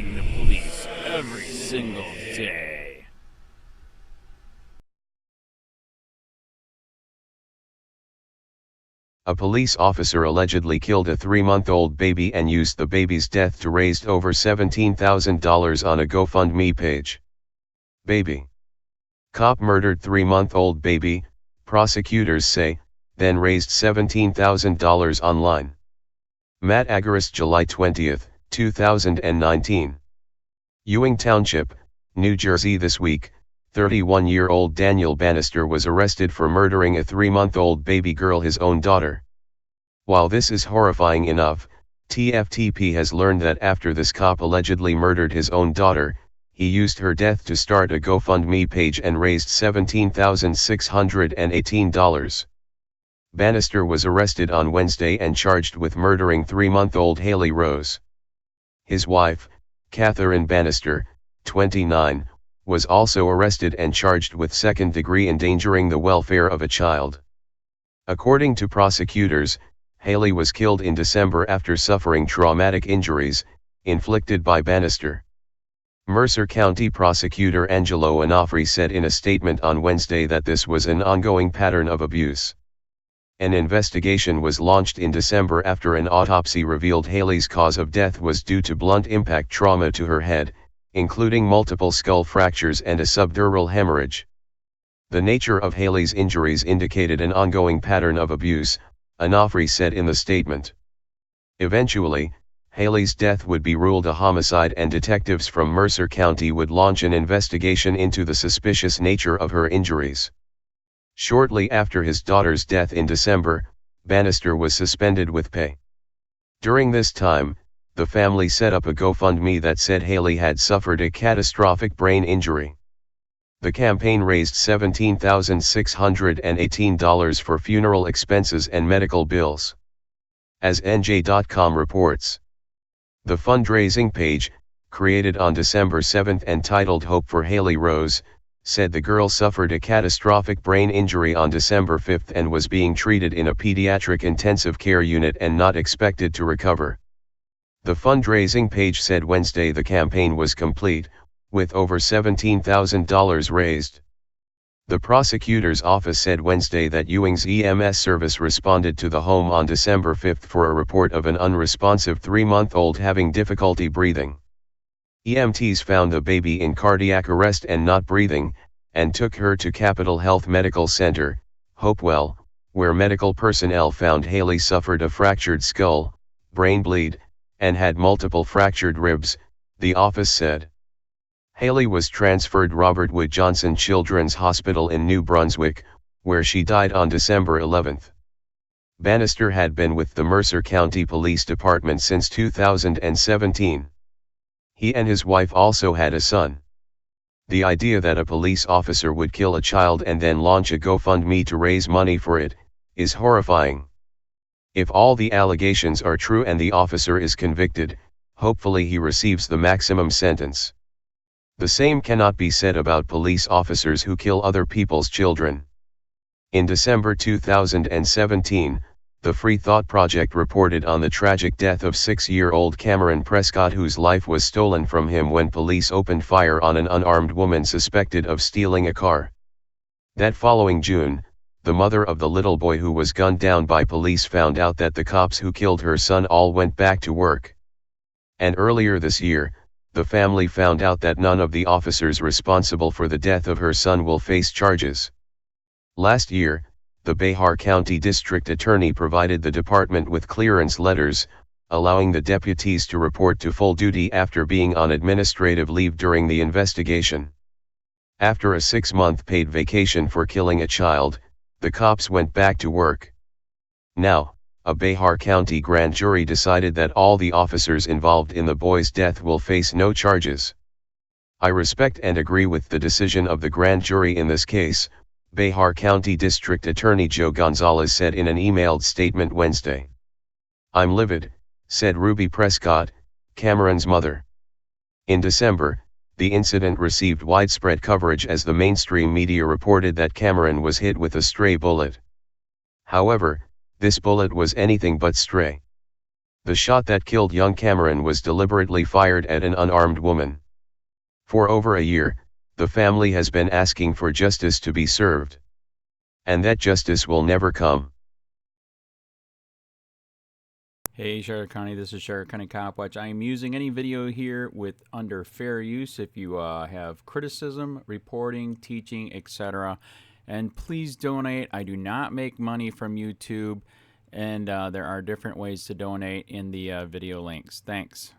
facing the police every single day. A police officer allegedly killed a 3-month-old baby and used the baby's death to raise over $17,000 on a GoFundMe page. Baby. Cop murdered 3-month-old baby, prosecutors say, then raised $17,000 online. Matt Agaris, July 20, 2019. Ewing Township, New Jersey. This week, 31-year-old Daniel Bannister was arrested for murdering a 3-month-old baby girl, his own daughter. While this is horrifying enough, TFTP has learned that after this cop allegedly murdered his own daughter, he used her death to start a GoFundMe page and raised $17,618. Bannister was arrested on Wednesday and charged with murdering 3-month-old Haley Rose. His wife, Catherine Bannister, 29, was also arrested and charged with second-degree endangering the welfare of a child. According to prosecutors, Haley was killed in December after suffering traumatic injuries inflicted by Bannister. Mercer County Prosecutor Angelo Onofre said in a statement on Wednesday that this was an ongoing pattern of abuse. An investigation was launched in December after an autopsy revealed Haley's cause of death was due to blunt impact trauma to her head, including multiple skull fractures and a subdural hemorrhage. The nature of Haley's injuries indicated an ongoing pattern of abuse, Onofre said in the statement. Eventually, Haley's death would be ruled a homicide and detectives from Mercer County would launch an investigation into the suspicious nature of her injuries. Shortly after his daughter's death in December, Bannister was suspended with pay. During this time, the family set up a GoFundMe that said Haley had suffered a catastrophic brain injury. The campaign raised $17,618 for funeral expenses and medical bills. As NJ.com reports, the fundraising page, created on December 7 and titled Hope for Haley Rose, said the girl suffered a catastrophic brain injury on December 5 and was being treated in a pediatric intensive care unit and not expected to recover. The fundraising page said Wednesday the campaign was complete, with over $17,000 raised. The prosecutor's office said Wednesday that Ewing's EMS service responded to the home on December 5 for a report of an unresponsive 3-month-old having difficulty breathing. EMTs found the baby in cardiac arrest and not breathing, and took her to Capitol Health Medical Center, Hopewell, where medical personnel found Haley suffered a fractured skull, brain bleed, and had multiple fractured ribs, the office said. Haley was transferred Robert Wood Johnson Children's Hospital in New Brunswick, where she died on December 11. Bannister had been with the Mercer County Police Department since 2017. He and his wife also had a son. The idea that a police officer would kill a child and then launch a GoFundMe to raise money for it, is horrifying. If all the allegations are true and the officer is convicted, hopefully he receives the maximum sentence. The same cannot be said about police officers who kill other people's children. In December 2017, the Free Thought Project reported on the tragic death of 6-year-old Cameron Prescott, whose life was stolen from him when police opened fire on an unarmed woman suspected of stealing a car. That following June, the mother of the little boy who was gunned down by police found out that the cops who killed her son all went back to work. And earlier this year, the family found out that none of the officers responsible for the death of her son will face charges. Last year, the Behar County District Attorney provided the department with clearance letters, allowing the deputies to report to full duty after being on administrative leave during the investigation. After a 6-month paid vacation for killing a child, the cops went back to work. Now, a Behar County grand jury decided that all the officers involved in the boy's death will face no charges. I respect and agree with the decision of the grand jury in this case, Behar County District Attorney Joe Gonzalez said in an emailed statement Wednesday. I'm livid, said Ruby Prescott, Cameron's mother. In December, the incident received widespread coverage as the mainstream media reported that Cameron was hit with a stray bullet. However, this bullet was anything but stray. The shot that killed young Cameron was deliberately fired at an unarmed woman. For over a year, the family has been asking for justice to be served. And that justice will never come. Hey Charlotte County, this is Charlotte County COPWATCH. I am using any video here with under fair use if you have criticism, reporting, teaching, etc. And please donate. I do not make money from YouTube, and there are different ways to donate in the video links. Thanks.